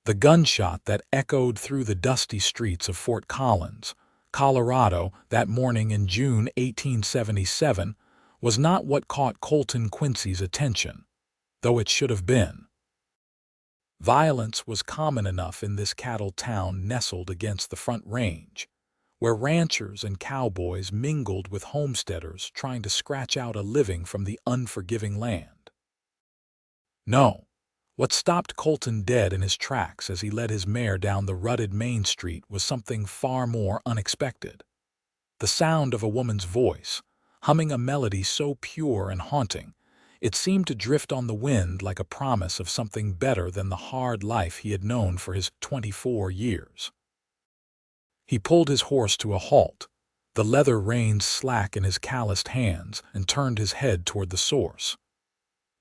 The gunshot that echoed through the dusty streets of Fort Collins, Colorado, that morning in June 1877 was not what caught Colton Quincy's attention, though it should have been. Violence was common enough in this cattle town nestled against the Front Range, where ranchers and cowboys mingled with homesteaders trying to scratch out a living from the unforgiving land. No, what stopped Colton dead in his tracks as he led his mare down the rutted main street was something far more unexpected. The sound of a woman's voice, humming a melody so pure and haunting, it seemed to drift on the wind like a promise of something better than the hard life he had known for his 24 years. He pulled his horse to a halt, the leather reins slack in his calloused hands, and turned his head toward the source.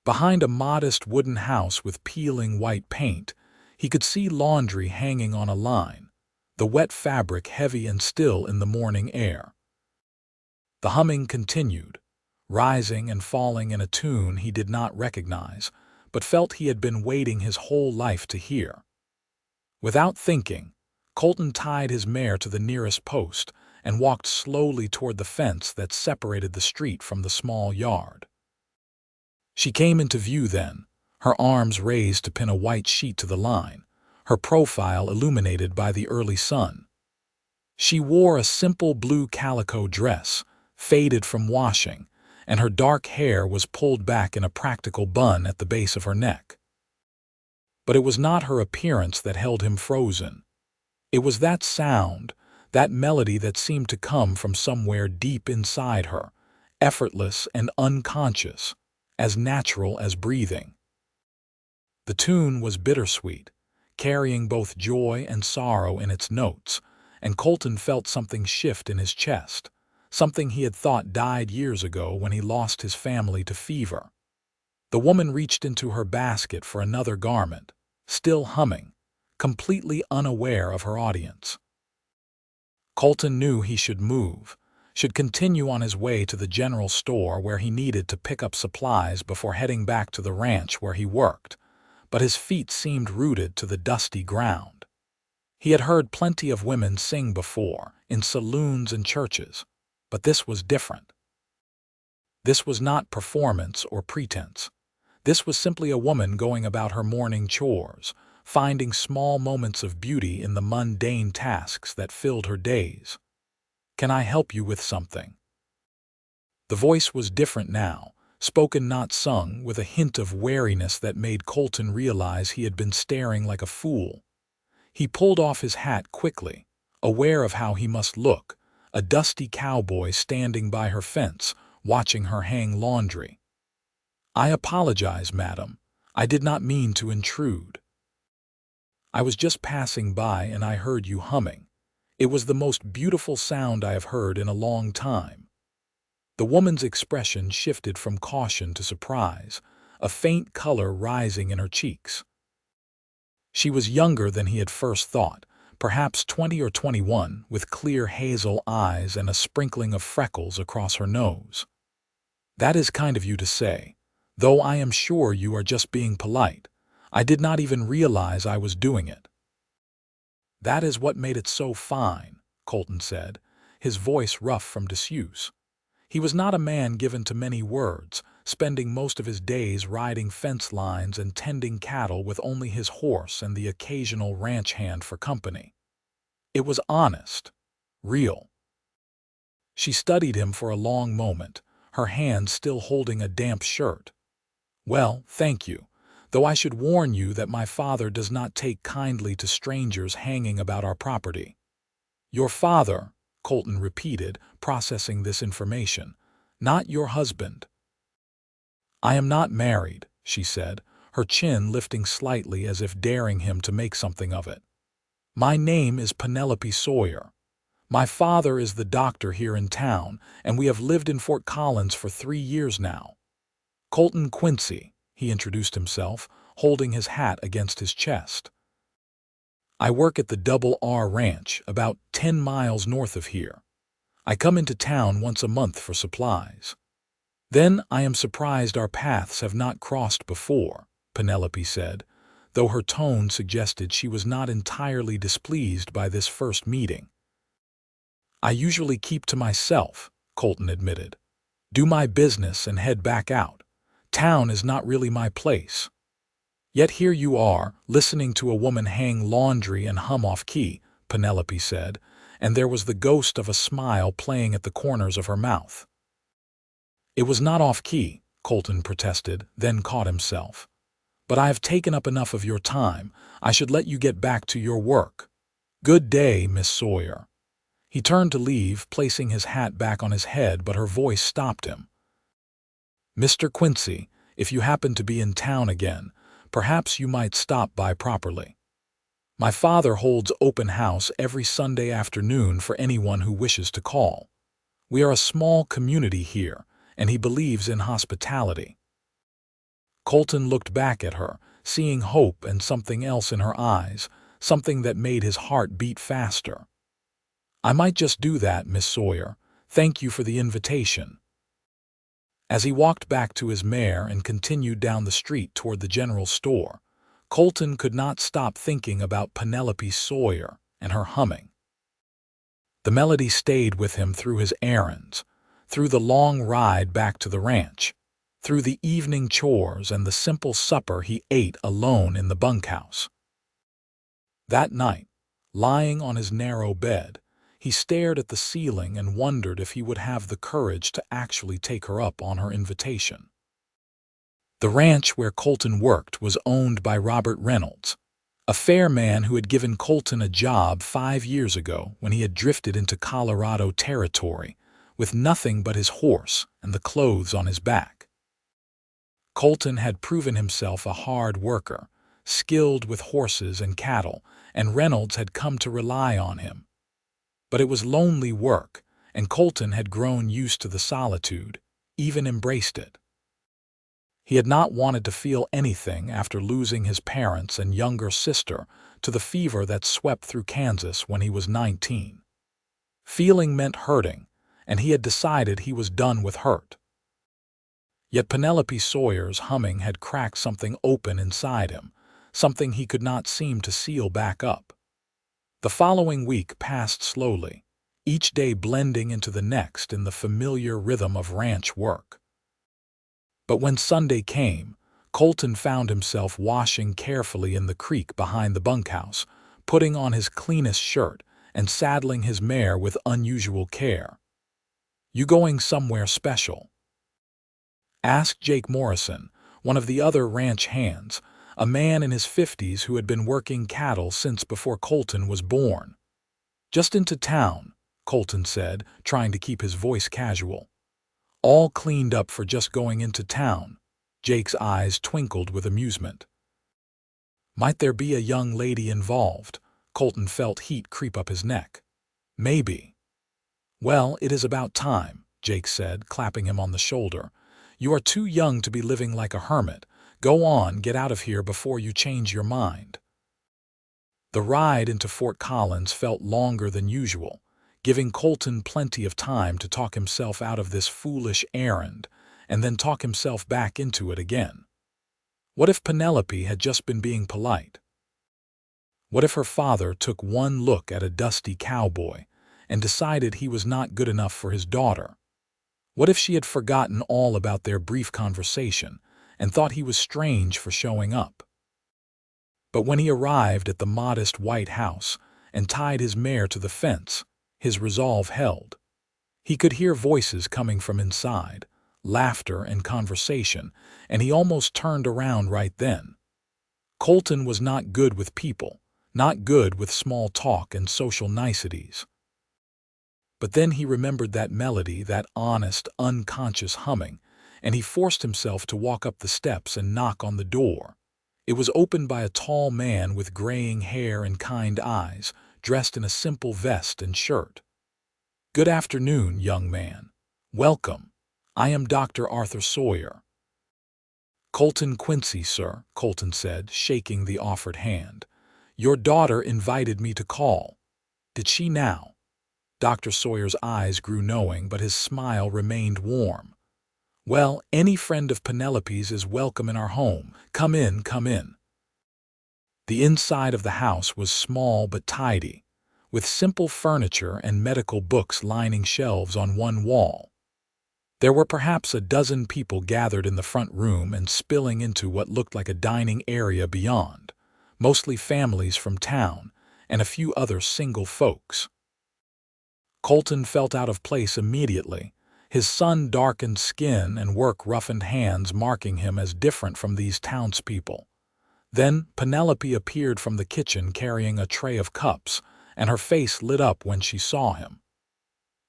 Behind a modest wooden house with peeling white paint, he could see laundry hanging on a line, the wet fabric heavy and still in the morning air. The humming continued, rising and falling in a tune he did not recognize, but felt he had been waiting his whole life to hear. Without thinking, Colton tied his mare to the nearest post and walked slowly toward the fence that separated the street from the small yard. She came into view then, her arms raised to pin a white sheet to the line, her profile illuminated by the early sun. She wore a simple blue calico dress, faded from washing, and her dark hair was pulled back in a practical bun at the base of her neck. But it was not her appearance that held him frozen. It was that sound, that melody that seemed to come from somewhere deep inside her, effortless and unconscious, as natural as breathing. The tune was bittersweet, carrying both joy and sorrow in its notes, and Colton felt something shift in his chest, something he had thought died years ago when he lost his family to fever. The woman reached into her basket for another garment, still humming, completely unaware of her audience. Colton knew he should move, should continue on his way to the general store where he needed to pick up supplies before heading back to the ranch where he worked, but his feet seemed rooted to the dusty ground. He had heard plenty of women sing before, in saloons and churches, but this was different. This was not performance or pretense. This was simply a woman going about her morning chores, finding small moments of beauty in the mundane tasks that filled her days. "Can I help you with something?" The voice was different now, spoken not sung, with a hint of wariness that made Colton realize he had been staring like a fool. He pulled off his hat quickly, aware of how he must look, a dusty cowboy standing by her fence, watching her hang laundry. "I apologize, madam. I did not mean to intrude. I was just passing by and I heard you humming. It was the most beautiful sound I have heard in a long time." The woman's expression shifted from caution to surprise, a faint color rising in her cheeks. She was younger than he had first thought, perhaps 20 or 21, with clear hazel eyes and a sprinkling of freckles across her nose. "That is kind of you to say, though I am sure you are just being polite. I did not even realize I was doing it." "That is what made it so fine," Colton said, his voice rough from disuse. He was not a man given to many words, spending most of his days riding fence lines and tending cattle with only his horse and the occasional ranch hand for company. It was honest, real. She studied him for a long moment, her hand still holding a damp shirt. "Well, thank you, though I should warn you that my father does not take kindly to strangers hanging about our property." "Your father," Colton repeated, processing this information, "not your husband." "I am not married," she said, her chin lifting slightly as if daring him to make something of it. "My name is Penelope Sawyer. My father is the doctor here in town, and we have lived in Fort Collins for 3 years now. Colton Quincy," he introduced himself, holding his hat against his chest. "I work at the Double R Ranch, about 10 miles north of here. I come into town once a month for supplies." "Then I am surprised our paths have not crossed before," Penelope said, though her tone suggested she was not entirely displeased by this first meeting. "I usually keep to myself," Colton admitted. "Do my business and head back out. Town is not really my place." "Yet here you are, listening to a woman hang laundry and hum off-key," Penelope said, and there was the ghost of a smile playing at the corners of her mouth. "It was not off-key," Colton protested, then caught himself. "But I have taken up enough of your time. I should let you get back to your work. Good day, Miss Sawyer." He turned to leave, placing his hat back on his head, but her voice stopped him. "Mr. Quincy, if you happen to be in town again, perhaps you might stop by properly. My father holds open house every Sunday afternoon for anyone who wishes to call. We are a small community here, and he believes in hospitality." Colton looked back at her, seeing hope and something else in her eyes, something that made his heart beat faster. "I might just do that, Miss Sawyer. Thank you for the invitation." As he walked back to his mare and continued down the street toward the general store, Colton could not stop thinking about Penelope Sawyer and her humming. The melody stayed with him through his errands, through the long ride back to the ranch, through the evening chores and the simple supper he ate alone in the bunkhouse. That night, lying on his narrow bed, he stared at the ceiling and wondered if he would have the courage to actually take her up on her invitation. The ranch where Colton worked was owned by Robert Reynolds, a fair man who had given Colton a job 5 years ago when he had drifted into Colorado territory with nothing but his horse and the clothes on his back. Colton had proven himself a hard worker, skilled with horses and cattle, and Reynolds had come to rely on him. But it was lonely work, and Colton had grown used to the solitude, even embraced it. He had not wanted to feel anything after losing his parents and younger sister to the fever that swept through Kansas when he was 19. Feeling meant hurting, and he had decided he was done with hurt. Yet Penelope Sawyer's humming had cracked something open inside him, something he could not seem to seal back up. The following week passed slowly, each day blending into the next in the familiar rhythm of ranch work. But when Sunday came, Colton found himself washing carefully in the creek behind the bunkhouse, putting on his cleanest shirt and saddling his mare with unusual care. "You going somewhere special?" asked Jake Morrison, one of the other ranch hands, a man in his 50s who had been working cattle since before Colton was born. "Just into town," Colton said, trying to keep his voice casual. "All cleaned up for just going into town." Jake's eyes twinkled with amusement. Might there be a young lady involved? Colton felt heat creep up his neck. "Maybe." "Well, it is about time," Jake said, clapping him on the shoulder. "You are too young to be living like a hermit. Go on, get out of here before you change your mind." The ride into Fort Collins felt longer than usual, giving Colton plenty of time to talk himself out of this foolish errand and then talk himself back into it again. What if Penelope had just been being polite? What if her father took one look at a dusty cowboy and decided he was not good enough for his daughter? What if she had forgotten all about their brief conversation and thought he was strange for showing up? But when he arrived at the modest white house and tied his mare to the fence, his resolve held. He could hear voices coming from inside, laughter and conversation, and he almost turned around right then. Colton was not good with people, not good with small talk and social niceties. But then he remembered that melody, that honest, unconscious humming, and he forced himself to walk up the steps and knock on the door. It was opened by a tall man with graying hair and kind eyes, dressed in a simple vest and shirt. "Good afternoon, young man. Welcome. I am Dr. Arthur Sawyer." "Colton Quincy, sir," Colton said, shaking the offered hand. "Your daughter invited me to call. Did she now?" Dr. Sawyer's eyes grew knowing, but his smile remained warm. "Well, any friend of Penelope's is welcome in our home. Come in, come in." The inside of the house was small but tidy, with simple furniture and medical books lining shelves on one wall. There were perhaps a dozen people gathered in the front room and spilling into what looked like a dining area beyond, mostly families from town and a few other single folks. Colton felt out of place immediately, his sun-darkened skin and work-roughened hands marking him as different from these townspeople. Then Penelope appeared from the kitchen carrying a tray of cups, and her face lit up when she saw him.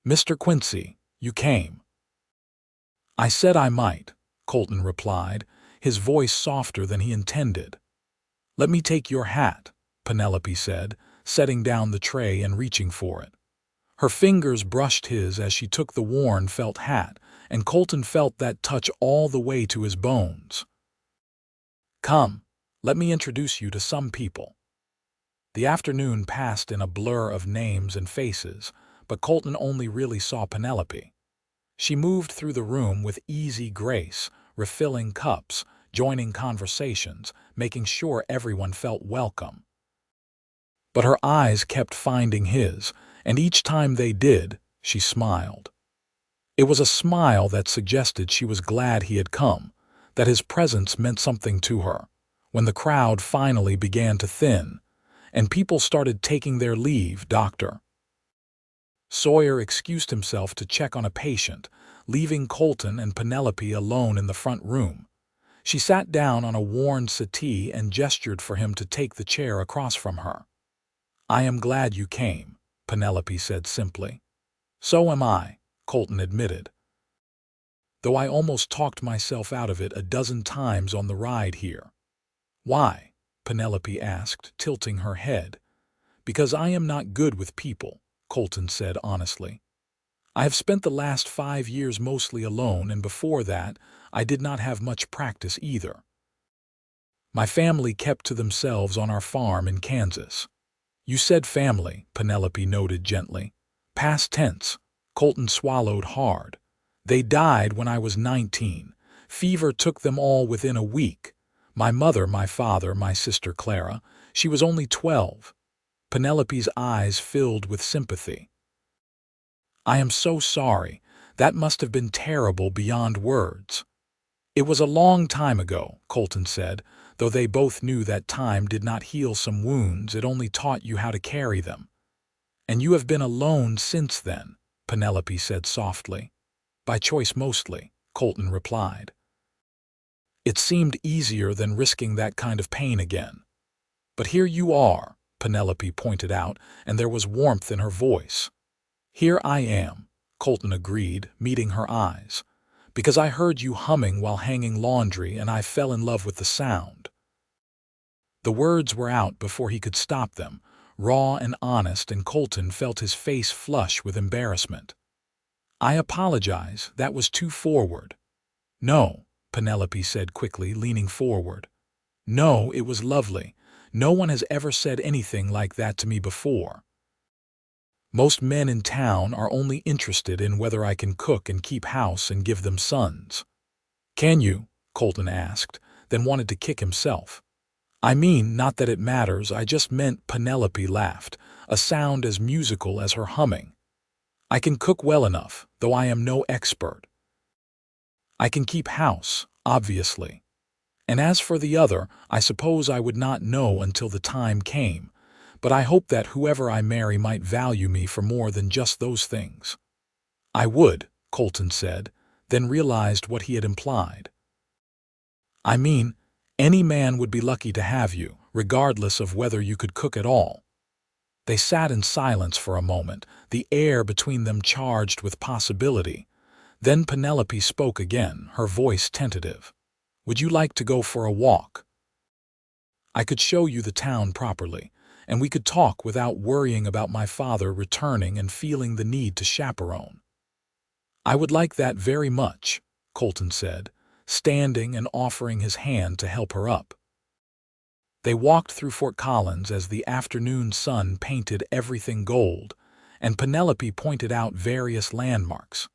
"Mr. Quincy, you came." "I said I might," Colton replied, his voice softer than he intended. "Let me take your hat," Penelope said, setting down the tray and reaching for it. Her fingers brushed his as she took the worn felt hat, and Colton felt that touch all the way to his bones. "Come, let me introduce you to some people." The afternoon passed in a blur of names and faces, but Colton only really saw Penelope. She moved through the room with easy grace, refilling cups, joining conversations, making sure everyone felt welcome. But her eyes kept finding his, and each time they did, she smiled. It was a smile that suggested she was glad he had come, that his presence meant something to her. When the crowd finally began to thin, and people started taking their leave, Dr. Sawyer excused himself to check on a patient, leaving Colton and Penelope alone in the front room. She sat down on a worn settee and gestured for him to take the chair across from her. "I am glad you came," Penelope said simply. "So am I," Colton admitted. "Though I almost talked myself out of it a dozen times on the ride here." "Why?" Penelope asked, tilting her head. "Because I am not good with people," Colton said honestly. "I have spent the last 5 years mostly alone, and before that, I did not have much practice either. My family kept to themselves on our farm in Kansas." "You said family," Penelope noted gently. "Past tense." Colton swallowed hard. "They died when I was 19. Fever took them all within a week. My mother, my father, my sister Clara. She was only 12. Penelope's eyes filled with sympathy. "I am so sorry. That must have been terrible beyond words." "It was a long time ago," Colton said, though they both knew that time did not heal some wounds, it only taught you how to carry them. "And you have been alone since then," Penelope said softly. "By choice mostly," Colton replied. "It seemed easier than risking that kind of pain again." "But here you are," Penelope pointed out, and there was warmth in her voice. "Here I am," Colton agreed, meeting her eyes. "Because I heard you humming while hanging laundry and I fell in love with the sound." The words were out before he could stop them, raw and honest, and Colton felt his face flush with embarrassment. "I apologize, that was too forward." "No," Penelope said quickly, leaning forward. "No, it was lovely. No one has ever said anything like that to me before. Most men in town are only interested in whether I can cook and keep house and give them sons." "Can you?" Colton asked, then wanted to kick himself. "I mean, not that it matters, I just meant," Penelope laughed, a sound as musical as her humming. "I can cook well enough, though I am no expert. I can keep house, obviously. And as for the other, I suppose I would not know until the time came, but I hope that whoever I marry might value me for more than just those things." "I would," Colton said, then realized what he had implied. "I mean, any man would be lucky to have you, regardless of whether you could cook at all." They sat in silence for a moment, the air between them charged with possibility. Then Penelope spoke again, her voice tentative. "Would you like to go for a walk? I could show you the town properly, and we could talk without worrying about my father returning and feeling the need to chaperone." "I would like that very much," Colton said, standing and offering his hand to help her up. They walked through Fort Collins as the afternoon sun painted everything gold, and Penelope pointed out various landmarks.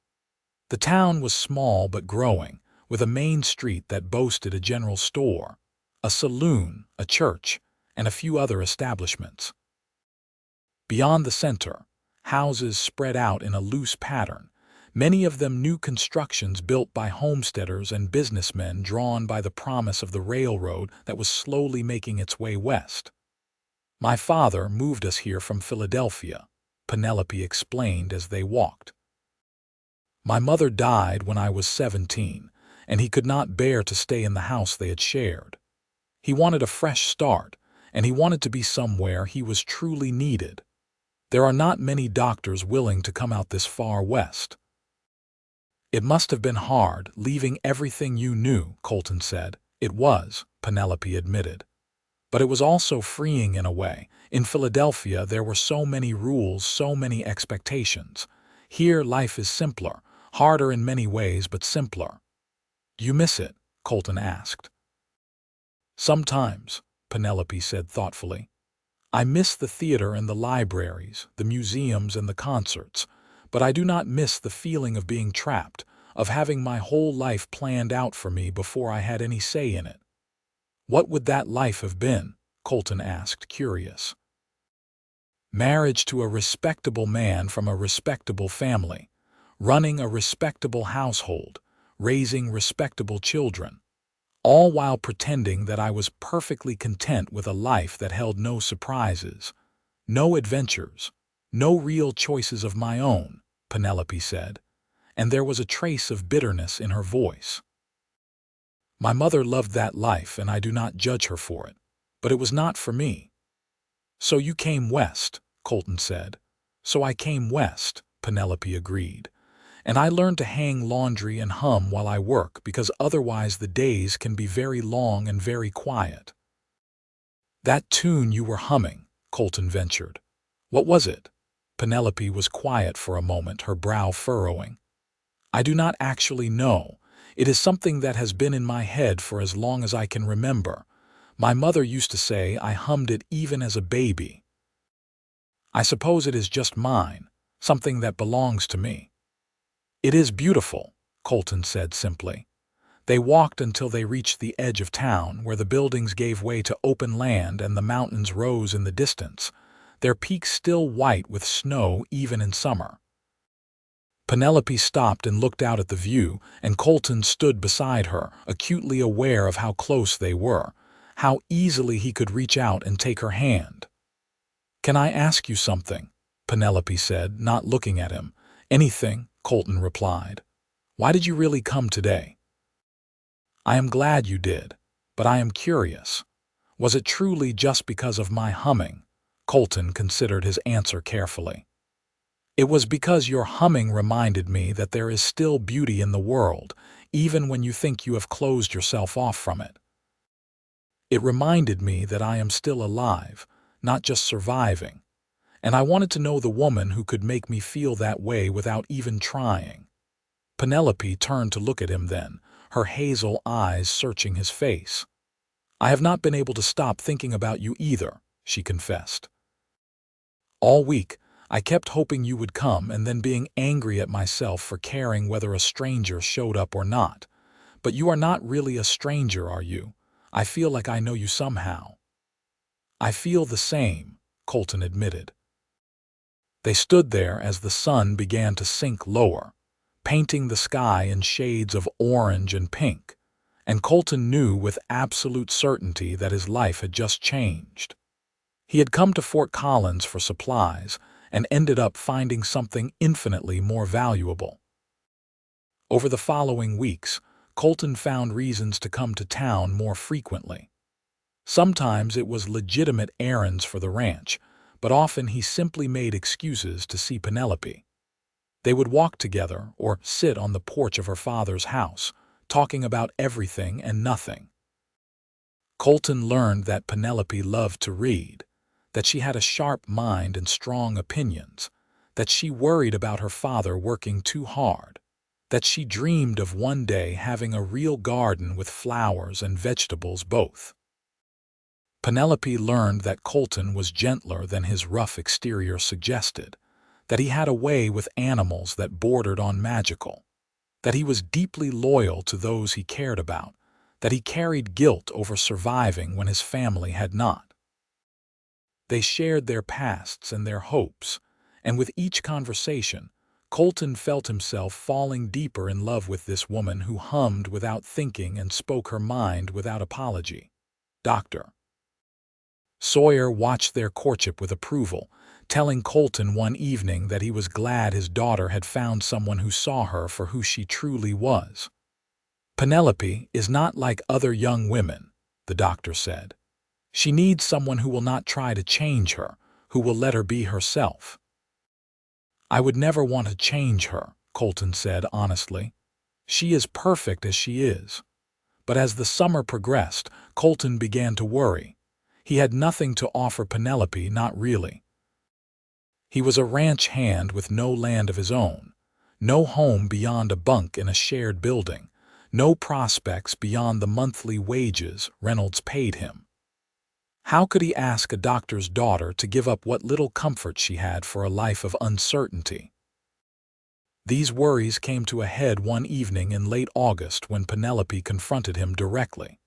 The town was small but growing, with a main street that boasted a general store, a saloon, a church, and a few other establishments. Beyond the center, houses spread out in a loose pattern, many of them new constructions built by homesteaders and businessmen drawn by the promise of the railroad that was slowly making its way west. "My father moved us here from Philadelphia," Penelope explained as they walked. "My mother died when I was 17, and he could not bear to stay in the house they had shared. He wanted a fresh start, and he wanted to be somewhere he was truly needed. There are not many doctors willing to come out this far west." "It must have been hard, leaving everything you knew," Colton said. "It was," Penelope admitted. "But it was also freeing in a way. In Philadelphia, there were so many rules, so many expectations. Here, life is simpler, harder in many ways, but simpler." "Do you miss it?" Colton asked. "Sometimes," Penelope said thoughtfully. "I miss the theater and the libraries, the museums and the concerts, but I do not miss the feeling of being trapped, of having my whole life planned out for me before I had any say in it." "What would that life have been?" Colton asked, curious. "Marriage to a respectable man from a respectable family, running a respectable household, raising respectable children, all while pretending that I was perfectly content with a life that held no surprises, no adventures, no real choices of my own," Penelope said, and there was a trace of bitterness in her voice. "My mother loved that life, and I do not judge her for it, but it was not for me." "So you came west," Colton said. "So I came west," Penelope agreed. "And I learned to hang laundry and hum while I work because otherwise the days can be very long and very quiet." "That tune you were humming," Colton ventured. "What was it?" Penelope was quiet for a moment, her brow furrowing. "I do not actually know. It is something that has been in my head for as long as I can remember. My mother used to say I hummed it even as a baby. I suppose it is just mine, something that belongs to me." "It is beautiful," Colton said simply. They walked until they reached the edge of town, where the buildings gave way to open land and the mountains rose in the distance, their peaks still white with snow even in summer. Penelope stopped and looked out at the view, and Colton stood beside her, acutely aware of how close they were, how easily he could reach out and take her hand. "Can I ask you something?" Penelope said, not looking at him. "Anything," Colton replied. "Why did you really come today?" "I am glad you did, but I am curious. Was it truly just because of my humming?" Colton considered his answer carefully. "It was because your humming reminded me that there is still beauty in the world, even when you think you have closed yourself off from it. It reminded me that I am still alive, not just surviving, and I wanted to know the woman who could make me feel that way without even trying." Penelope turned to look at him then, her hazel eyes searching his face. "I have not been able to stop thinking about you either," she confessed. "All week, I kept hoping you would come and then being angry at myself for caring whether a stranger showed up or not. But you are not really a stranger, are you? I feel like I know you somehow." "I feel the same," Colton admitted. They stood there as the sun began to sink lower, painting the sky in shades of orange and pink, and Colton knew with absolute certainty that his life had just changed. He had come to Fort Collins for supplies and ended up finding something infinitely more valuable. Over the following weeks, Colton found reasons to come to town more frequently. Sometimes it was legitimate errands for the ranch, but often he simply made excuses to see Penelope. They would walk together or sit on the porch of her father's house, talking about everything and nothing. Colton learned that Penelope loved to read, that she had a sharp mind and strong opinions, that she worried about her father working too hard, that she dreamed of one day having a real garden with flowers and vegetables both. Penelope learned that Colton was gentler than his rough exterior suggested, that he had a way with animals that bordered on magical, that he was deeply loyal to those he cared about, that he carried guilt over surviving when his family had not. They shared their pasts and their hopes, and with each conversation, Colton felt himself falling deeper in love with this woman who hummed without thinking and spoke her mind without apology. Dr. Sawyer watched their courtship with approval, telling Colton one evening that he was glad his daughter had found someone who saw her for who she truly was. "Penelope is not like other young women," the doctor said. "She needs someone who will not try to change her, who will let her be herself." "I would never want to change her," Colton said honestly. "She is perfect as she is." But as the summer progressed, Colton began to worry. He had nothing to offer Penelope, not really. He was a ranch hand with no land of his own, no home beyond a bunk in a shared building, no prospects beyond the monthly wages Reynolds paid him. How could he ask a doctor's daughter to give up what little comfort she had for a life of uncertainty? These worries came to a head one evening in late August when Penelope confronted him directly.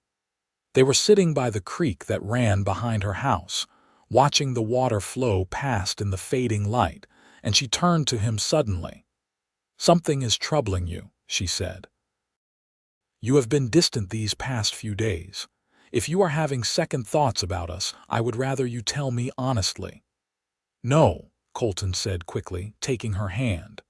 They were sitting by the creek that ran behind her house, watching the water flow past in the fading light, and she turned to him suddenly. "Something is troubling you," she said. "You have been distant these past few days. If you are having second thoughts about us, I would rather you tell me honestly." "No," Colton said quickly, taking her hand.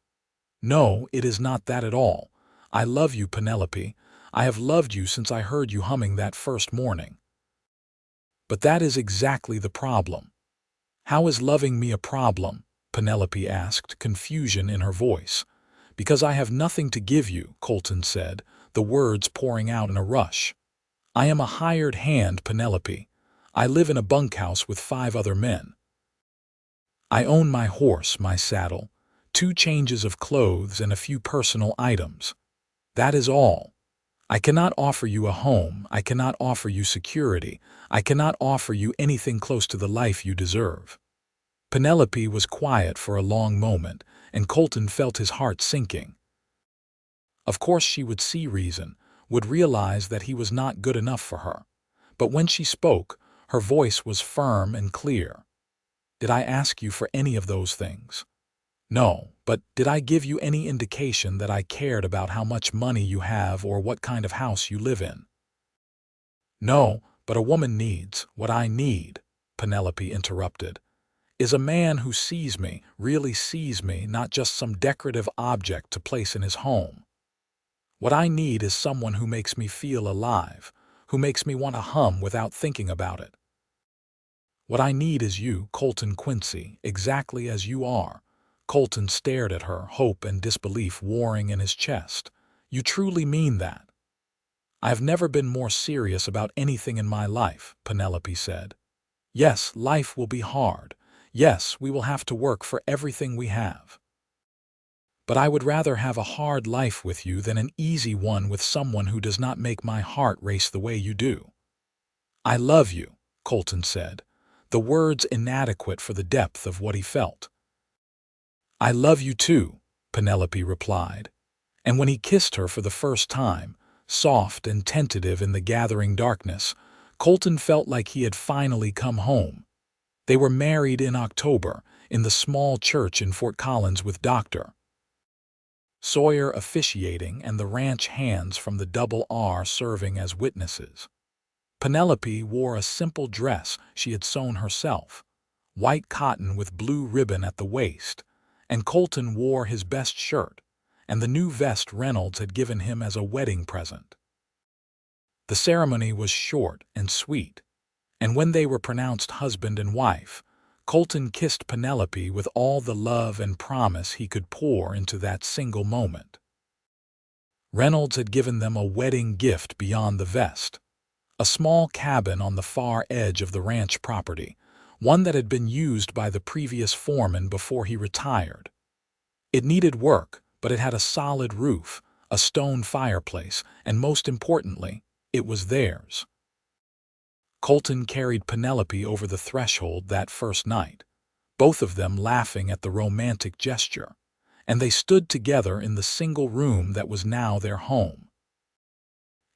"No, it is not that at all. I love you, Penelope. I have loved you since I heard you humming that first morning." "But that is exactly the problem." "How is loving me a problem?" Penelope asked, confusion in her voice. "Because I have nothing to give you," Colton said, the words pouring out in a rush. "I am a hired hand, Penelope. I live in a bunkhouse with 5 other men. I own my horse, my saddle, 2 changes of clothes and a few personal items. That is all. I cannot offer you a home, I cannot offer you security, I cannot offer you anything close to the life you deserve." Penelope was quiet for a long moment, and Colton felt his heart sinking. Of course she would see reason, would realize that he was not good enough for her. But when she spoke, her voice was firm and clear. "Did I ask you for any of those things?" "No, but did I give you any indication that I cared about how much money you have or what kind of house you live in?" "No, but a woman needs, what I need," Penelope interrupted, "is a man who sees me, really sees me, not just some decorative object to place in his home. What I need is someone who makes me feel alive, who makes me want to hum without thinking about it. What I need is you, Colton Quincy, exactly as you are." Colton stared at her, hope and disbelief warring in his chest. "You truly mean that?" "I have never been more serious about anything in my life," Penelope said. "Yes, life will be hard. Yes, we will have to work for everything we have. But I would rather have a hard life with you than an easy one with someone who does not make my heart race the way you do." "I love you," Colton said, the words inadequate for the depth of what he felt. "I love you too," Penelope replied. And when he kissed her for the first time, soft and tentative in the gathering darkness, Colton felt like he had finally come home. They were married in October, in the small church in Fort Collins with Dr. Sawyer officiating and the ranch hands from the Double R serving as witnesses. Penelope wore a simple dress she had sewn herself, white cotton with blue ribbon at the waist, and Colton wore his best shirt and the new vest Reynolds had given him as a wedding present. The ceremony was short and sweet, and when they were pronounced husband and wife, Colton kissed Penelope with all the love and promise he could pour into that single moment. Reynolds had given them a wedding gift beyond the vest, a small cabin on the far edge of the ranch property, one that had been used by the previous foreman before he retired. It needed work, but it had a solid roof, a stone fireplace, and most importantly, it was theirs. Colton carried Penelope over the threshold that first night, both of them laughing at the romantic gesture, and they stood together in the single room that was now their home.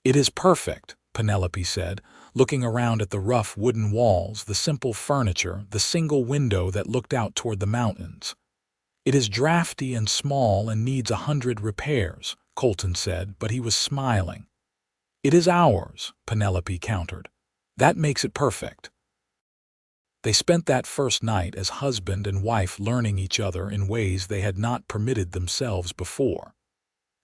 "It is perfect," Penelope said, looking around at the rough wooden walls, the simple furniture, the single window that looked out toward the mountains. "It is drafty and small and needs 100 repairs," Colton said, but he was smiling. "It is ours," Penelope countered. "That makes it perfect." They spent that first night as husband and wife, learning each other in ways they had not permitted themselves before.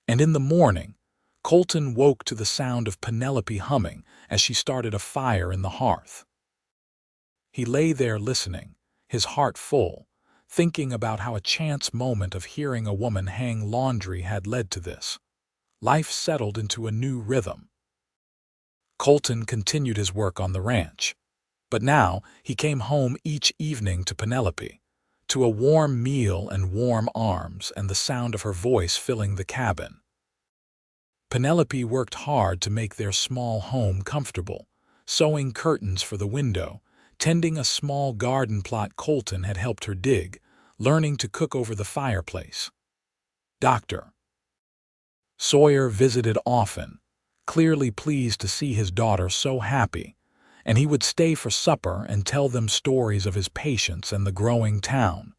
And in the morning, Colton woke to the sound of Penelope humming as she started a fire in the hearth. He lay there listening, his heart full, thinking about how a chance moment of hearing a woman hang laundry had led to this. Life settled into a new rhythm. Colton continued his work on the ranch. But now he came home each evening to Penelope, to a warm meal and warm arms and the sound of her voice filling the cabin. Penelope worked hard to make their small home comfortable, sewing curtains for the window, tending a small garden plot Colton had helped her dig, learning to cook over the fireplace. Dr. Sawyer visited often, clearly pleased to see his daughter so happy, and he would stay for supper and tell them stories of his patients and the growing town.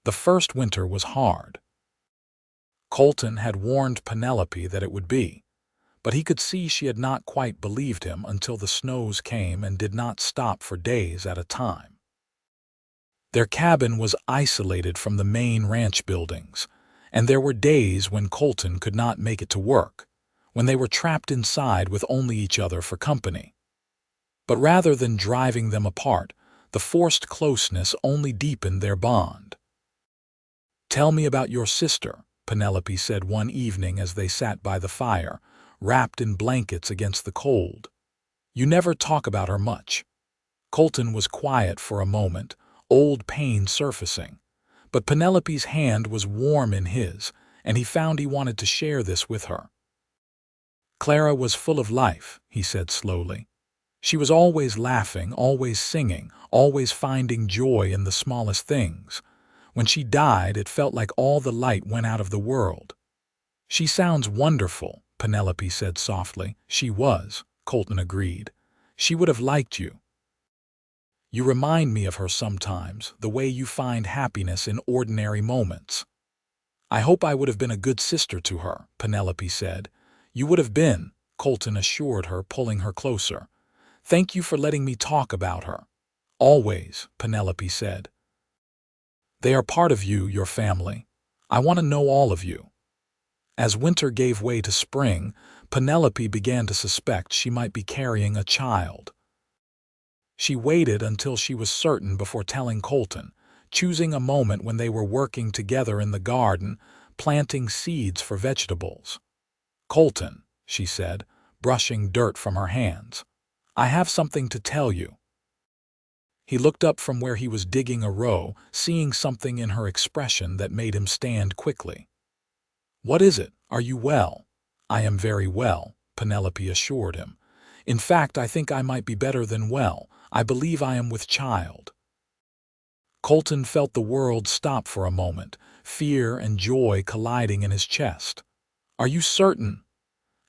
The first winter was hard. Colton had warned Penelope that it would be, but he could see she had not quite believed him until the snows came and did not stop for days at a time. Their cabin was isolated from the main ranch buildings, and there were days when Colton could not make it to work, when they were trapped inside with only each other for company. But rather than driving them apart, the forced closeness only deepened their bond. "Tell me about your sister," Penelope said one evening as they sat by the fire, wrapped in blankets against the cold. "You never talk about her much." Colton was quiet for a moment, old pain surfacing. But Penelope's hand was warm in his, and he found he wanted to share this with her. "Clara was full of life," he said slowly. "She was always laughing, always singing, always finding joy in the smallest things. When she died, it felt like all the light went out of the world." "She sounds wonderful," Penelope said softly. "She was," Colton agreed. "She would have liked you. You remind me of her sometimes, the way you find happiness in ordinary moments." "I hope I would have been a good sister to her," Penelope said. "You would have been," Colton assured her, pulling her closer. "Thank you for letting me talk about her." "Always," Penelope said. "They are part of you, your family. I want to know all of you." As winter gave way to spring, Penelope began to suspect she might be carrying a child. She waited until she was certain before telling Colton, choosing a moment when they were working together in the garden, planting seeds for vegetables. "Colton," she said, brushing dirt from her hands, "I have something to tell you." He looked up from where he was digging a row, seeing something in her expression that made him stand quickly. "What is it? Are you well?" "I am very well," Penelope assured him. "In fact, I think I might be better than well. I believe I am with child." Colton felt the world stop for a moment, fear and joy colliding in his chest. "Are you certain?"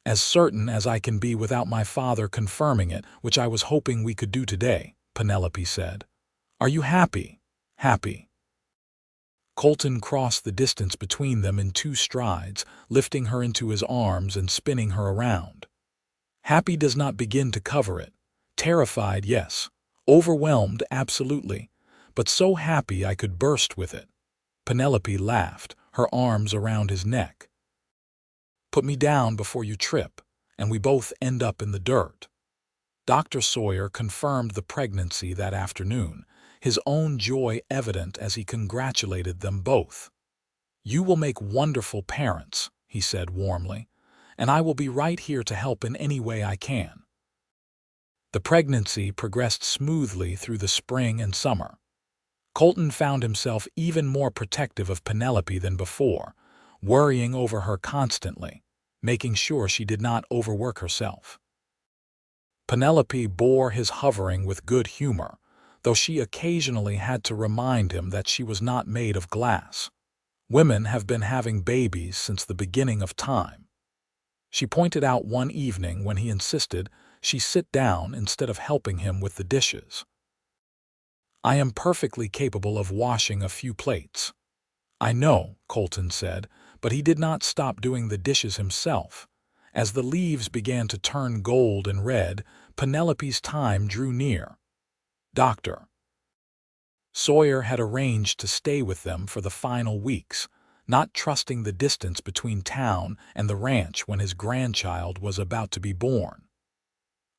"As certain as I can be without my father confirming it, which I was hoping we could do today," Penelope said. "Are you happy?" "Happy." Colton crossed the distance between them in 2 strides, lifting her into his arms and spinning her around. "Happy does not begin to cover it. Terrified, yes. Overwhelmed, absolutely. But so happy I could burst with it." Penelope laughed, her arms around his neck. "Put me down before you trip, and we both end up in the dirt." Dr. Sawyer confirmed the pregnancy that afternoon, his own joy evident as he congratulated them both. "You will make wonderful parents," he said warmly, "and I will be right here to help in any way I can." The pregnancy progressed smoothly through the spring and summer. Colton found himself even more protective of Penelope than before, worrying over her constantly, making sure she did not overwork herself. Penelope bore his hovering with good humor, though she occasionally had to remind him that she was not made of glass. Women have been having babies since the beginning of time. She pointed out one evening when he insisted, she sit down instead of helping him with the dishes. "I am perfectly capable of washing a few plates." "I know," Colton said, but he did not stop doing the dishes himself. As the leaves began to turn gold and red, Penelope's time drew near. Dr. Sawyer had arranged to stay with them for the final weeks, not trusting the distance between town and the ranch when his grandchild was about to be born.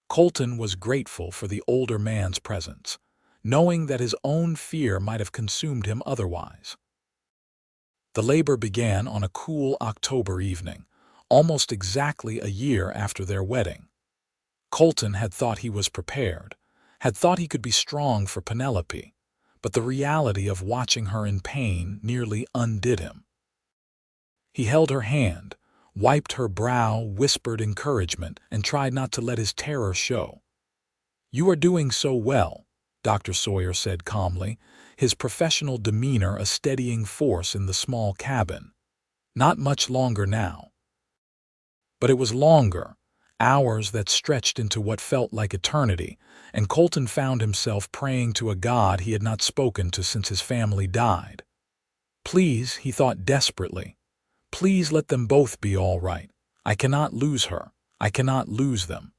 Colton was grateful for the older man's presence, knowing that his own fear might have consumed him otherwise. The labor began on a cool October evening, almost exactly a year after their wedding. Colton had thought he was prepared, had thought he could be strong for Penelope, but the reality of watching her in pain nearly undid him. He held her hand, wiped her brow, whispered encouragement, and tried not to let his terror show. "You are doing so well," Dr. Sawyer said calmly, his professional demeanor a steadying force in the small cabin. "Not much longer now." But it was longer, hours that stretched into what felt like eternity, and Colton found himself praying to a God he had not spoken to since his family died. Please, he thought desperately, please let them both be all right. I cannot lose her. I cannot lose them.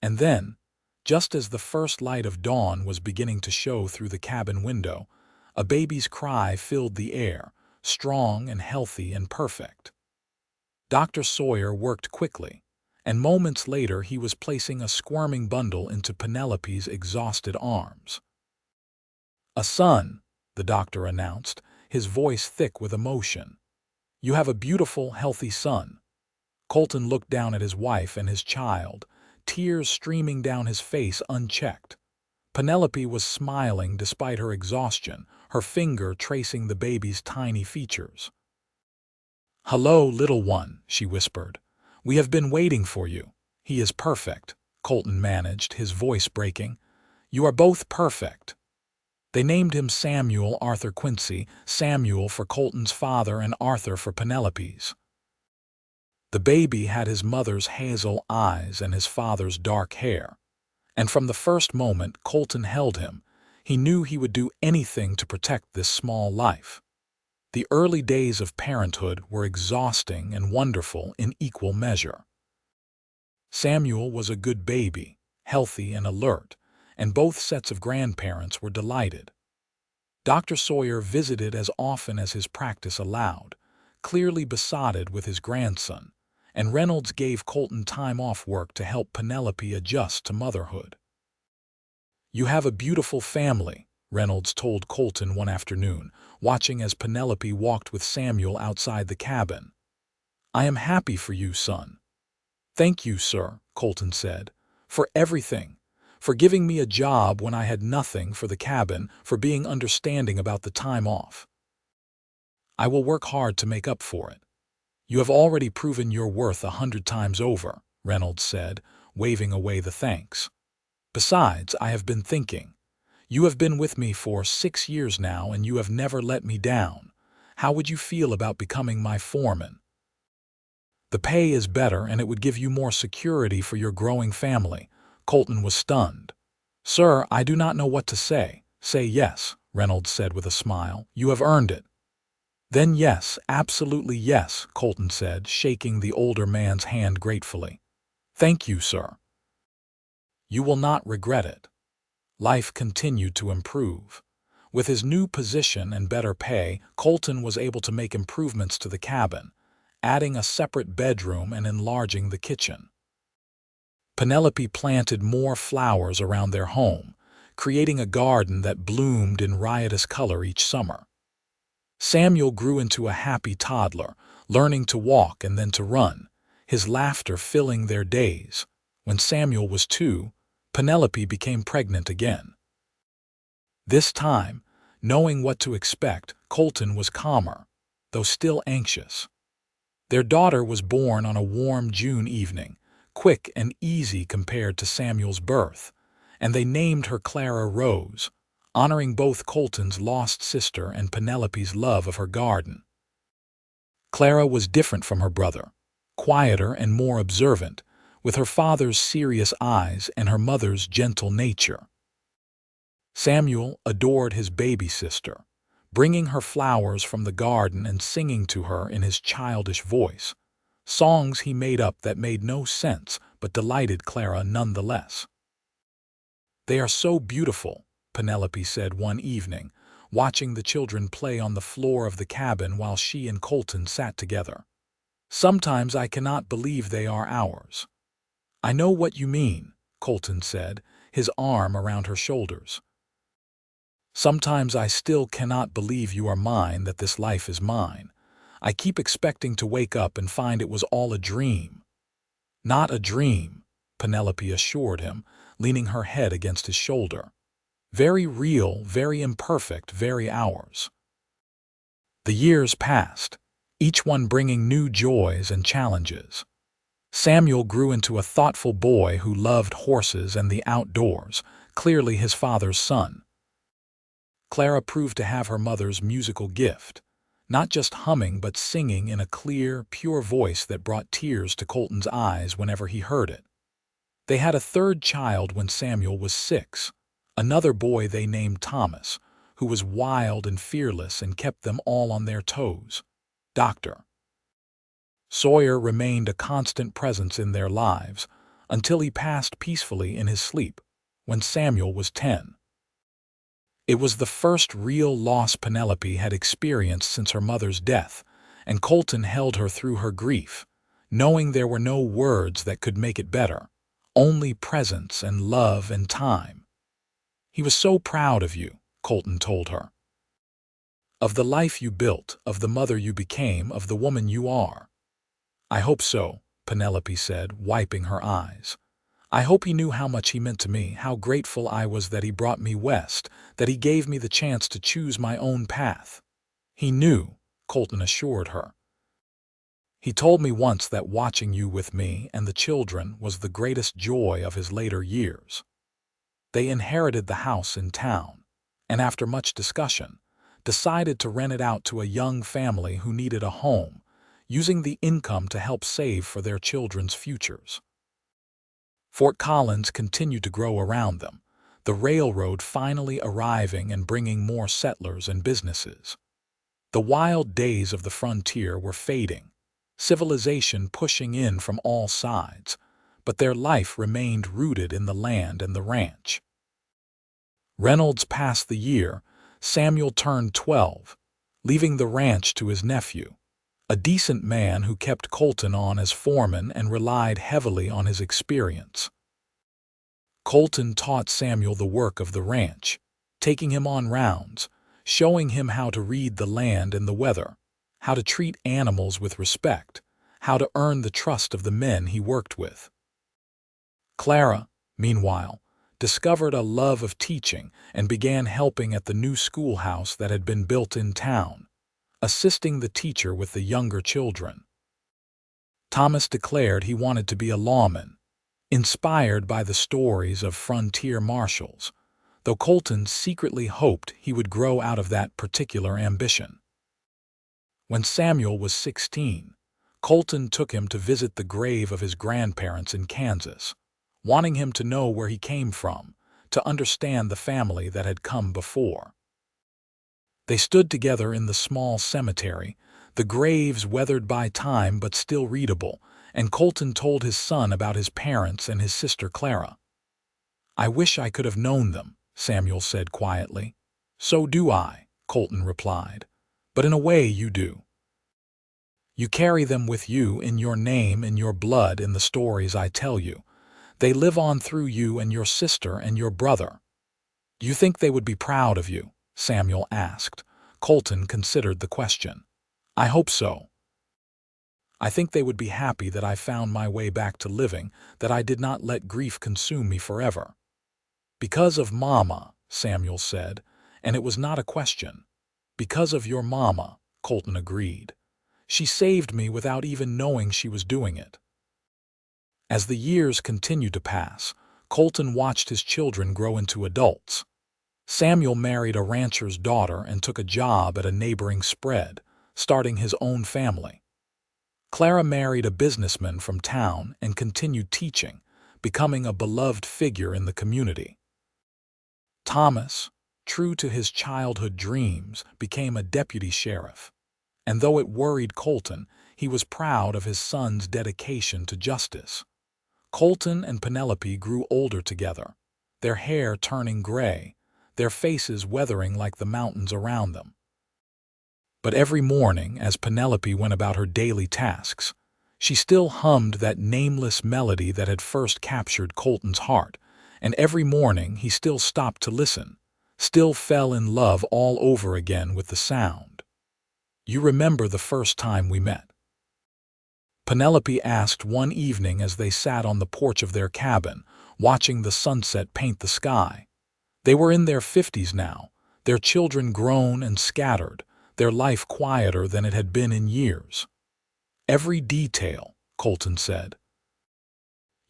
And then, just as the first light of dawn was beginning to show through the cabin window, a baby's cry filled the air, strong and healthy and perfect. Dr. Sawyer worked quickly, and moments later he was placing a squirming bundle into Penelope's exhausted arms. "A son," the doctor announced, his voice thick with emotion. "You have a beautiful, healthy son." Colton looked down at his wife and his child, tears streaming down his face unchecked. Penelope was smiling despite her exhaustion, her finger tracing the baby's tiny features. "Hello, little one," she whispered. "We have been waiting for you." "He is perfect," Colton managed, his voice breaking. "You are both perfect." They named him Samuel Arthur Quincy, Samuel for Colton's father and Arthur for Penelope's. The baby had his mother's hazel eyes and his father's dark hair. And from the first moment Colton held him, he knew he would do anything to protect this small life. The early days of parenthood were exhausting and wonderful in equal measure. Samuel was a good baby, healthy and alert, and both sets of grandparents were delighted. Dr. Sawyer visited as often as his practice allowed, clearly besotted with his grandson, and Reynolds gave Colton time off work to help Penelope adjust to motherhood. "You have a beautiful family," Reynolds told Colton one afternoon, watching as Penelope walked with Samuel outside the cabin. "I am happy for you, son." "Thank you, sir," Colton said, "for everything, for giving me a job when I had nothing, for the cabin, for being understanding about the time off. I will work hard to make up for it." "You have already proven your worth 100 times over," Reynolds said, waving away the thanks. "Besides, I have been thinking. You have been with me for 6 years now and you have never let me down. How would you feel about becoming my foreman? The pay is better and it would give you more security for your growing family." Colton was stunned. "Sir, I do not know what to say." "Say yes," Reynolds said with a smile. "You have earned it." "Then yes, absolutely yes," Colton said, shaking the older man's hand gratefully. "Thank you, sir. You will not regret it." Life continued to improve. With his new position and better pay, Colton was able to make improvements to the cabin, adding a separate bedroom and enlarging the kitchen. Penelope planted more flowers around their home, creating a garden that bloomed in riotous color each summer. Samuel grew into a happy toddler, learning to walk and then to run, his laughter filling their days. When Samuel was 2, Penelope became pregnant again. This time, knowing what to expect, Colton was calmer, though still anxious. Their daughter was born on a warm June evening, quick and easy compared to Samuel's birth, and they named her Clara Rose, honoring both Colton's lost sister and Penelope's love of her garden. Clara was different from her brother, quieter and more observant, with her father's serious eyes and her mother's gentle nature. Samuel adored his baby sister, bringing her flowers from the garden and singing to her in his childish voice, songs he made up that made no sense but delighted Clara nonetheless. "They are so beautiful," Penelope said one evening, watching the children play on the floor of the cabin while she and Colton sat together. "Sometimes I cannot believe they are ours." "I know what you mean," Colton said, his arm around her shoulders. "Sometimes I still cannot believe you are mine, that this life is mine. I keep expecting to wake up and find it was all a dream." "Not a dream," Penelope assured him, leaning her head against his shoulder. "Very real, very imperfect, very ours." The years passed, each one bringing new joys and challenges. Samuel grew into a thoughtful boy who loved horses and the outdoors, clearly his father's son. Clara proved to have her mother's musical gift, not just humming but singing in a clear, pure voice that brought tears to Colton's eyes whenever he heard it. They had a third child when Samuel was 6, another boy they named Thomas, who was wild and fearless and kept them all on their toes. Dr. Sawyer remained a constant presence in their lives until he passed peacefully in his sleep when Samuel was 10. It was the first real loss Penelope had experienced since her mother's death, and Colton held her through her grief, knowing there were no words that could make it better, only presence and love and time. "He was so proud of you," Colton told her. "Of the life you built, of the mother you became, of the woman you are." "I hope so," Penelope said, wiping her eyes. "I hope he knew how much he meant to me, how grateful I was that he brought me west, that he gave me the chance to choose my own path." "He knew," Colton assured her. "He told me once that watching you with me and the children was the greatest joy of his later years." They inherited the house in town, and after much discussion, decided to rent it out to a young family who needed a home, using the income to help save for their children's futures. Fort Collins continued to grow around them, the railroad finally arriving and bringing more settlers and businesses. The wild days of the frontier were fading, civilization pushing in from all sides, but their life remained rooted in the land and the ranch. Reynolds passed the year, Samuel turned 12, leaving the ranch to his nephew, a decent man who kept Colton on as foreman and relied heavily on his experience. Colton taught Samuel the work of the ranch, taking him on rounds, showing him how to read the land and the weather, how to treat animals with respect, how to earn the trust of the men he worked with. Clara, meanwhile, discovered a love of teaching and began helping at the new schoolhouse that had been built in town, assisting the teacher with the younger children. Thomas declared he wanted to be a lawman, inspired by the stories of frontier marshals, though Colton secretly hoped he would grow out of that particular ambition. When Samuel was 16, Colton took him to visit the grave of his grandparents in Kansas, wanting him to know where he came from, to understand the family that had come before. They stood together in the small cemetery, the graves weathered by time but still readable, and Colton told his son about his parents and his sister Clara. "I wish I could have known them," Samuel said quietly. "So do I," Colton replied. "But in a way you do. You carry them with you in your name, in your blood, in the stories I tell you. They live on through you and your sister and your brother." "Do you think they would be proud of you?" Samuel asked. Colton considered the question. "I hope so. I think they would be happy that I found my way back to living, that I did not let grief consume me forever." "Because of Mama," Samuel said, and it was not a question. "Because of your Mama," Colton agreed. "She saved me without even knowing she was doing it." As the years continued to pass, Colton watched his children grow into adults. Samuel married a rancher's daughter and took a job at a neighboring spread, starting his own family. Clara married a businessman from town and continued teaching, becoming a beloved figure in the community. Thomas, true to his childhood dreams, became a deputy sheriff, and though it worried Colton, he was proud of his son's dedication to justice. Colton and Penelope grew older together, their hair turning gray, their faces weathering like the mountains around them. But every morning, as Penelope went about her daily tasks, she still hummed that nameless melody that had first captured Colton's heart, and every morning he still stopped to listen, still fell in love all over again with the sound. "You remember the first time we met?" Penelope asked one evening as they sat on the porch of their cabin, watching the sunset paint the sky. They were in their 50s now, their children grown and scattered, their life quieter than it had been in years. "Every detail," Colton said.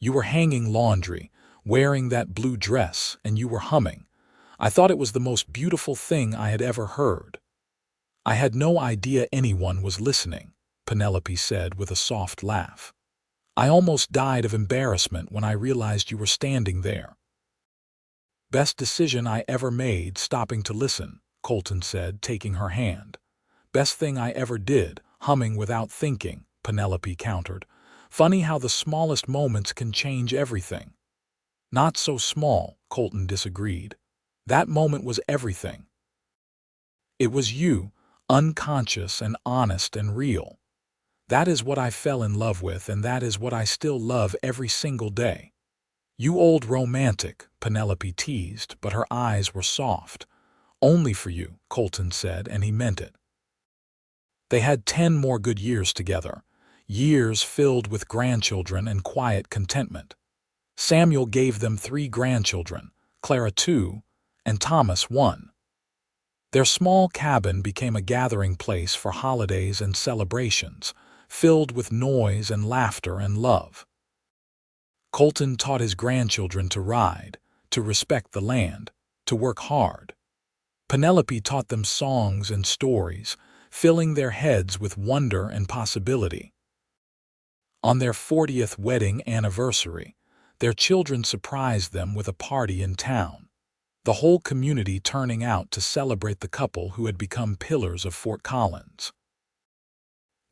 "You were hanging laundry, wearing that blue dress, and you were humming. I thought it was the most beautiful thing I had ever heard." "I had no idea anyone was listening," Penelope said with a soft laugh. "I almost died of embarrassment when I realized you were standing there." "Best decision I ever made, stopping to listen," Colton said, taking her hand. "Best thing I ever did, humming without thinking," Penelope countered. "Funny how the smallest moments can change everything." "Not so small," Colton disagreed. "That moment was everything. It was you, unconscious and honest and real. That is what I fell in love with, and that is what I still love every single day." "You old romantic," Penelope teased, but her eyes were soft. "Only for you," Colton said, and he meant it. They had 10 more good years together, years filled with grandchildren and quiet contentment. Samuel gave them 3 grandchildren, Clara 2, and Thomas 1. Their small cabin became a gathering place for holidays and celebrations, filled with noise and laughter and love. Colton taught his grandchildren to ride, to respect the land, to work hard. Penelope taught them songs and stories, filling their heads with wonder and possibility. On their 40th wedding anniversary, their children surprised them with a party in town, the whole community turning out to celebrate the couple who had become pillars of Fort Collins.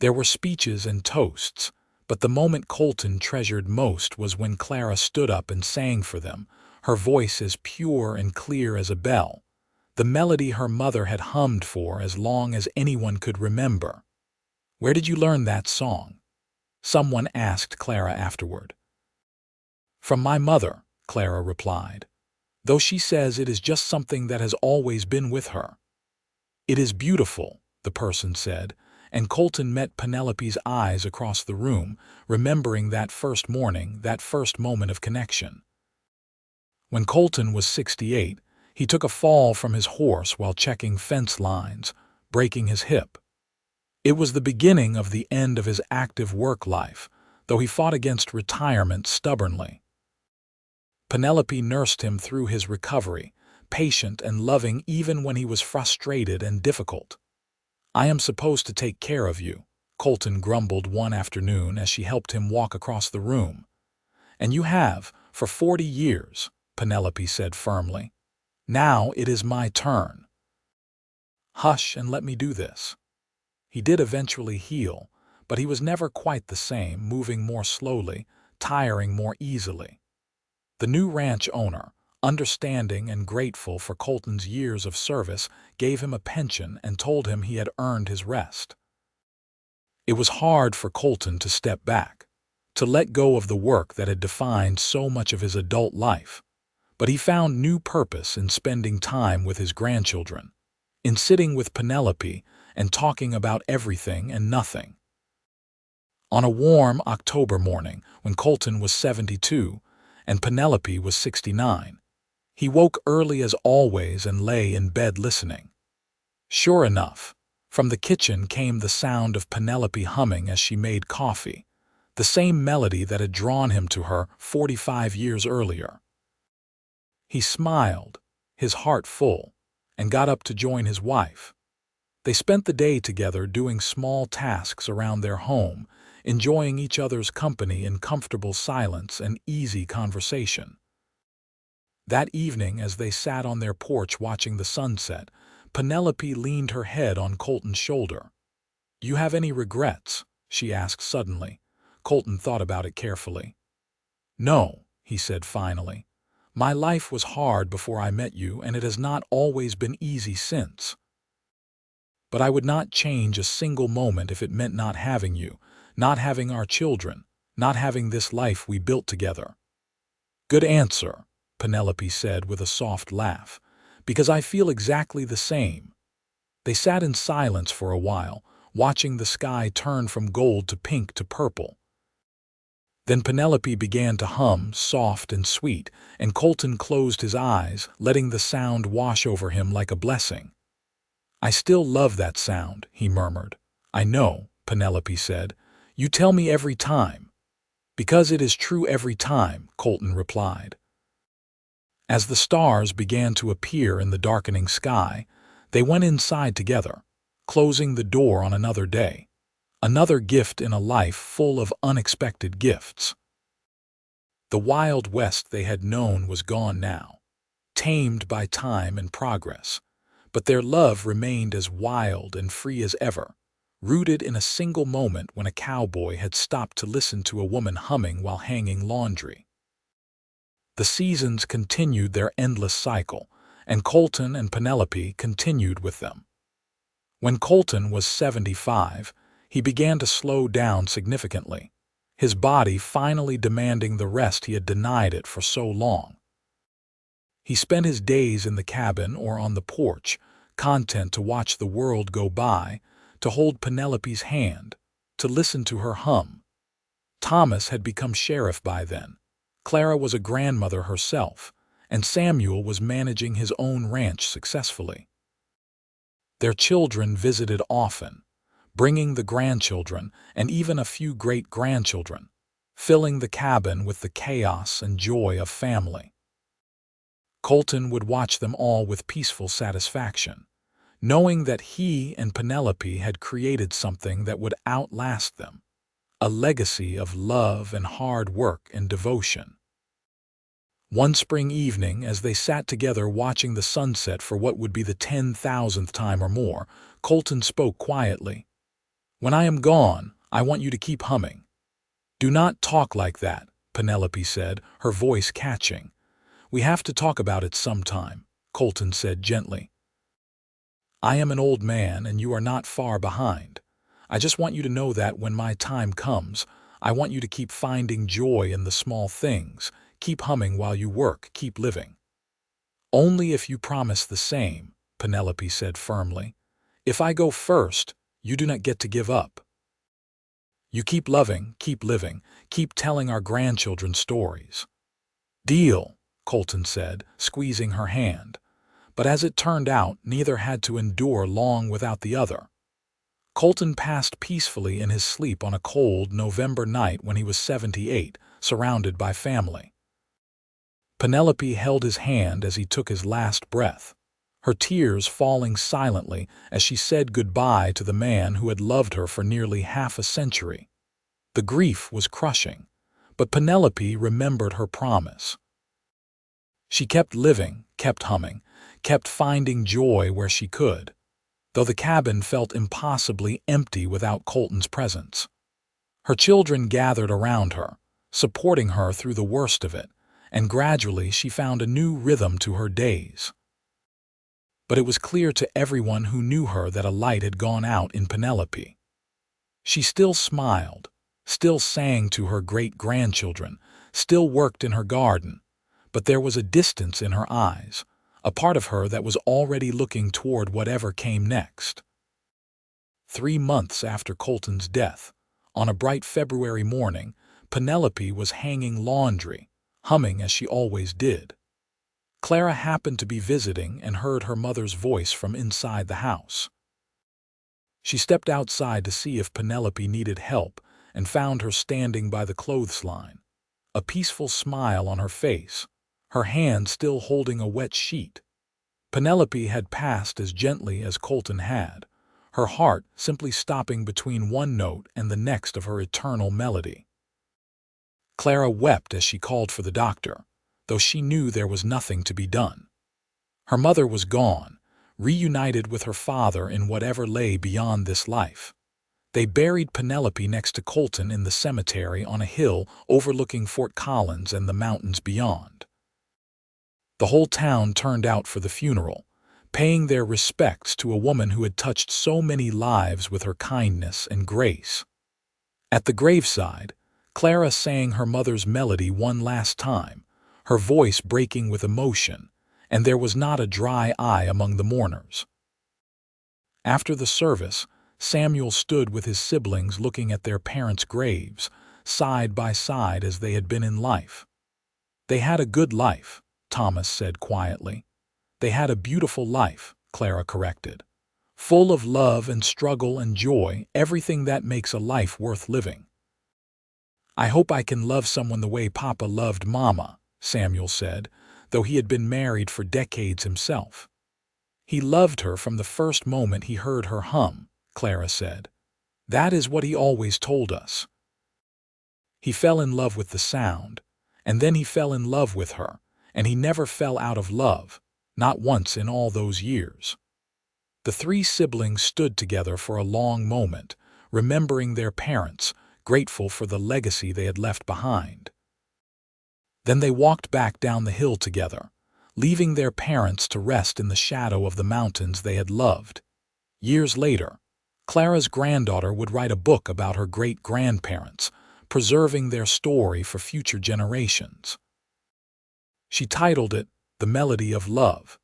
There were speeches and toasts, but the moment Colton treasured most was when Clara stood up and sang for them, her voice as pure and clear as a bell, the melody her mother had hummed for as long as anyone could remember. "Where did you learn that song?" someone asked Clara afterward. "From my mother," Clara replied, though she says it is just something that has always been with her. "It is beautiful," the person said, and Colton met Penelope's eyes across the room, remembering that first morning, that first moment of connection. When Colton was 68, he took a fall from his horse while checking fence lines, breaking his hip. It was the beginning of the end of his active work life, though he fought against retirement stubbornly. Penelope nursed him through his recovery, patient and loving even when he was frustrated and difficult. "I am supposed to take care of you," Colton grumbled one afternoon as she helped him walk across the room. "And you have, for 40 years, Penelope said firmly. "Now it is my turn. Hush and let me do this." He did eventually heal, but he was never quite the same, moving more slowly, tiring more easily. The new ranch owner, understanding and grateful for Colton's years of service, gave him a pension and told him he had earned his rest. It was hard for Colton to step back, to let go of the work that had defined so much of his adult life, but he found new purpose in spending time with his grandchildren, in sitting with Penelope and talking about everything and nothing. On a warm October morning, when Colton was 72 and Penelope was 69, he woke early as always and lay in bed listening. Sure enough, from the kitchen came the sound of Penelope humming as she made coffee, the same melody that had drawn him to her 45 years earlier. He smiled, his heart full, and got up to join his wife. They spent the day together doing small tasks around their home, enjoying each other's company in comfortable silence and easy conversation. That evening, as they sat on their porch watching the sunset, Penelope leaned her head on Colton's shoulder. "You have any regrets?" she asked suddenly. Colton thought about it carefully. "No," he said finally. "My life was hard before I met you, and it has not always been easy since. But I would not change a single moment if it meant not having you, not having our children, not having this life we built together." "Good answer," Penelope said with a soft laugh, "because I feel exactly the same." They sat in silence for a while, watching the sky turn from gold to pink to purple. Then Penelope began to hum, soft and sweet, and Colton closed his eyes, letting the sound wash over him like a blessing. "I still love that sound," he murmured. "I know," Penelope said. "You tell me every time." "Because it is true every time," Colton replied. As the stars began to appear in the darkening sky, they went inside together, closing the door on another day, another gift in a life full of unexpected gifts. The Wild West they had known was gone now, tamed by time and progress, but their love remained as wild and free as ever, rooted in a single moment when a cowboy had stopped to listen to a woman humming while hanging laundry. The seasons continued their endless cycle, and Colton and Penelope continued with them. When Colton was 75, he began to slow down significantly, his body finally demanding the rest he had denied it for so long. He spent his days in the cabin or on the porch, content to watch the world go by, to hold Penelope's hand, to listen to her hum. Thomas had become sheriff by then. Clara was a grandmother herself, and Samuel was managing his own ranch successfully. Their children visited often, bringing the grandchildren and even a few great-grandchildren, filling the cabin with the chaos and joy of family. Colton would watch them all with peaceful satisfaction, knowing that he and Penelope had created something that would outlast them, a legacy of love and hard work and devotion. One spring evening, as they sat together watching the sunset for what would be the 10,000th time or more, Colton spoke quietly. "When I am gone, I want you to keep humming." "Do not talk like that," Penelope said, her voice catching. "We have to talk about it sometime," Colton said gently. "I am an old man and you are not far behind. I just want you to know that when my time comes, I want you to keep finding joy in the small things, keep humming while you work, keep living." "Only if you promise the same," Penelope said firmly. "If I go first, you do not get to give up. You keep loving, keep living, keep telling our grandchildren stories." "Deal," Colton said, squeezing her hand. But as it turned out, neither had to endure long without the other. Colton passed peacefully in his sleep on a cold November night when he was 78, surrounded by family. Penelope held his hand as he took his last breath, her tears falling silently as she said goodbye to the man who had loved her for nearly half a century. The grief was crushing, but Penelope remembered her promise. She kept living, kept humming, kept finding joy where she could, though the cabin felt impossibly empty without Colton's presence. Her children gathered around her, supporting her through the worst of it, and gradually she found a new rhythm to her days. But it was clear to everyone who knew her that a light had gone out in Penelope. She still smiled, still sang to her great-grandchildren, still worked in her garden, but there was a distance in her eyes, a part of her that was already looking toward whatever came next. 3 months after Colton's death, on a bright February morning, Penelope was hanging laundry, humming as she always did. Clara happened to be visiting and heard her mother's voice from inside the house. She stepped outside to see if Penelope needed help and found her standing by the clothesline, a peaceful smile on her face, her hand still holding a wet sheet. Penelope had passed as gently as Colton had, her heart simply stopping between one note and the next of her eternal melody. Clara wept as she called for the doctor, though she knew there was nothing to be done. Her mother was gone, reunited with her father in whatever lay beyond this life. They buried Penelope next to Colton in the cemetery on a hill overlooking Fort Collins and the mountains beyond. The whole town turned out for the funeral, paying their respects to a woman who had touched so many lives with her kindness and grace. At the graveside, Clara sang her mother's melody one last time, her voice breaking with emotion, and there was not a dry eye among the mourners. After the service, Samuel stood with his siblings looking at their parents' graves, side by side as they had been in life. "They had a good life," Thomas said quietly. "They had a beautiful life," Clara corrected. "Full of love and struggle and joy, everything that makes a life worth living." "I hope I can love someone the way Papa loved Mama," Samuel said, though he had been married for decades himself. "He loved her from the first moment he heard her hum," Clara said. "That is what he always told us." He fell in love with the sound, and then he fell in love with her, and he never fell out of love, not once in all those years. The three siblings stood together for a long moment, remembering their parents, grateful for the legacy they had left behind. Then they walked back down the hill together, leaving their parents to rest in the shadow of the mountains they had loved. Years later, Clara's granddaughter would write a book about her great-grandparents, preserving their story for future generations. She titled it The Melody of Love,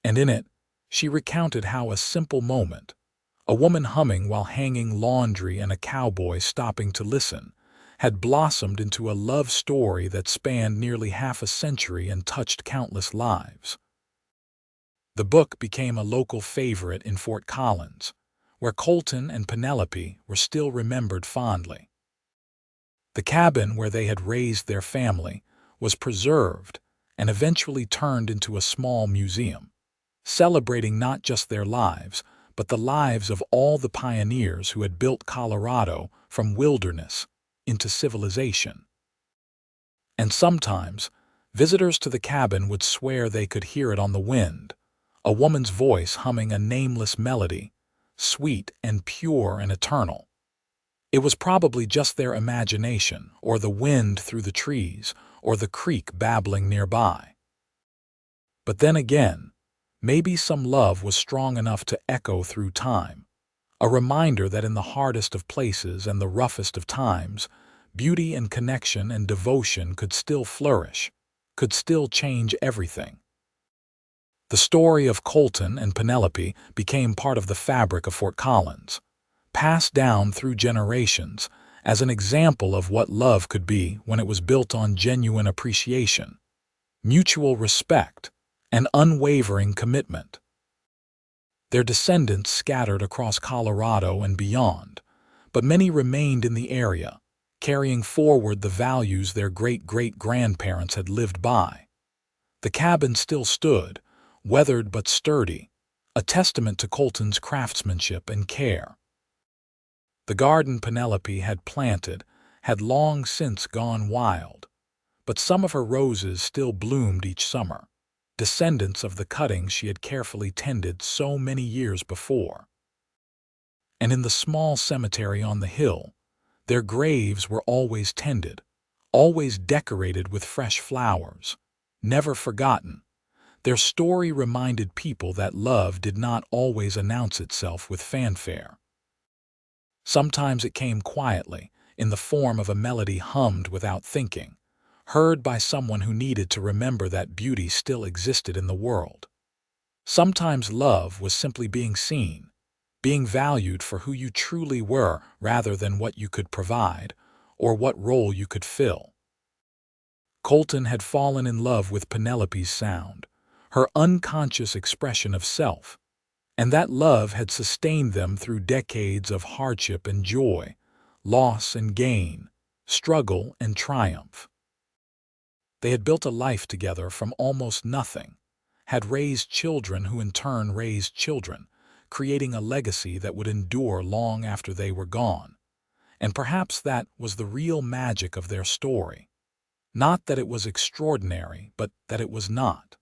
and in it, she recounted how a simple moment, a woman humming while hanging laundry and a cowboy stopping to listen, had blossomed into a love story that spanned nearly half a century and touched countless lives. The book became a local favorite in Fort Collins, where Colton and Penelope were still remembered fondly. The cabin where they had raised their family was preserved and eventually turned into a small museum, celebrating not just their lives, but the lives of all the pioneers who had built Colorado from wilderness into civilization. And sometimes, visitors to the cabin would swear they could hear it on the wind, a woman's voice humming a nameless melody, sweet and pure and eternal. It was probably just their imagination, or the wind through the trees, or the creek babbling nearby. But then again, maybe some love was strong enough to echo through time, a reminder that in the hardest of places and the roughest of times, beauty and connection and devotion could still flourish, could still change everything. The story of Colton and Penelope became part of the fabric of Fort Collins, passed down through generations as an example of what love could be when it was built on genuine appreciation, mutual respect, and unwavering commitment. Their descendants scattered across Colorado and beyond, but many remained in the area, carrying forward the values their great-great-grandparents had lived by. The cabin still stood, weathered but sturdy, a testament to Colton's craftsmanship and care. The garden Penelope had planted had long since gone wild, but some of her roses still bloomed each summer, descendants of the cuttings she had carefully tended so many years before. And in the small cemetery on the hill, their graves were always tended, always decorated with fresh flowers, never forgotten. Their story reminded people that love did not always announce itself with fanfare. Sometimes it came quietly, in the form of a melody hummed without thinking, heard by someone who needed to remember that beauty still existed in the world. Sometimes love was simply being seen, being valued for who you truly were rather than what you could provide or what role you could fill. Colton had fallen in love with Penelope's sound, her unconscious expression of self, and that love had sustained them through decades of hardship and joy, loss and gain, struggle and triumph. They had built a life together from almost nothing, had raised children who in turn raised children, creating a legacy that would endure long after they were gone. And perhaps that was the real magic of their story. Not that it was extraordinary, but that it was not.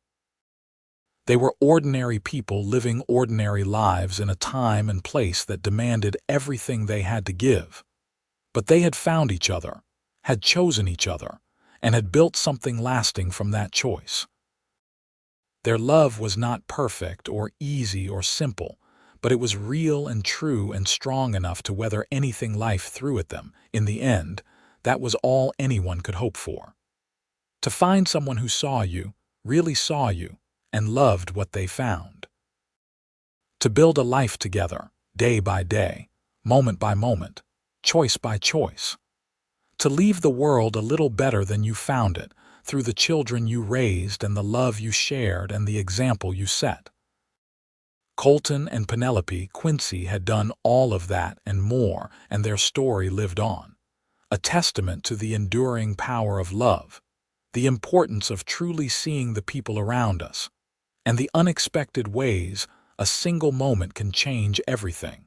They were ordinary people living ordinary lives in a time and place that demanded everything they had to give. But they had found each other, had chosen each other, and had built something lasting from that choice. Their love was not perfect or easy or simple, but it was real and true and strong enough to weather anything life threw at them. In the end, that was all anyone could hope for. To find someone who saw you, really saw you, and loved what they found. To build a life together, day by day, moment by moment, choice by choice. To leave the world a little better than you found it, through the children you raised and the love you shared and the example you set. Colton and Penelope Quincy had done all of that and more, and their story lived on. A testament to the enduring power of love, the importance of truly seeing the people around us, and the unexpected ways a single moment can change everything.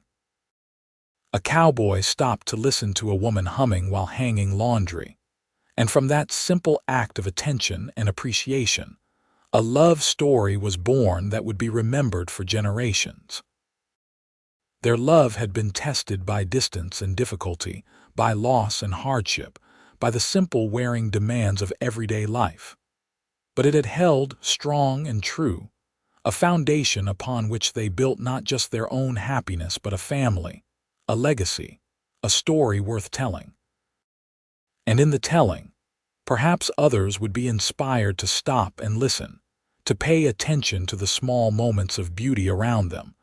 A cowboy stopped to listen to a woman humming while hanging laundry, and from that simple act of attention and appreciation, a love story was born that would be remembered for generations. Their love had been tested by distance and difficulty, by loss and hardship, by the simple wearing demands of everyday life. But it had held strong and true, a foundation upon which they built not just their own happiness but a family, a legacy, a story worth telling. And in the telling, perhaps others would be inspired to stop and listen, to pay attention to the small moments of beauty around them,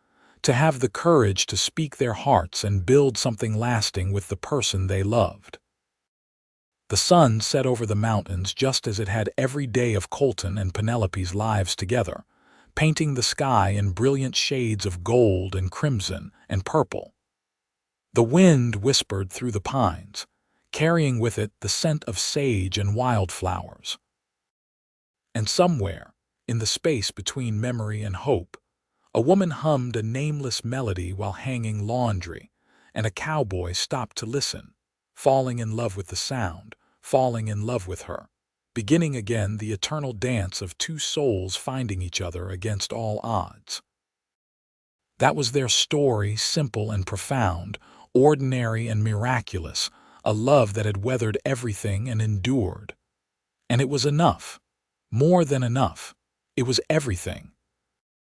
to have the courage to speak their hearts and build something lasting with the person they loved. The sun set over the mountains just as it had every day of Colton and Penelope's lives together, painting the sky in brilliant shades of gold and crimson and purple. The wind whispered through the pines, carrying with it the scent of sage and wildflowers. And somewhere, in the space between memory and hope, a woman hummed a nameless melody while hanging laundry, and a cowboy stopped to listen, falling in love with the sound, falling in love with her, beginning again the eternal dance of two souls finding each other against all odds. That was their story, simple and profound, ordinary and miraculous, a love that had weathered everything and endured. And it was enough, more than enough. It was everything.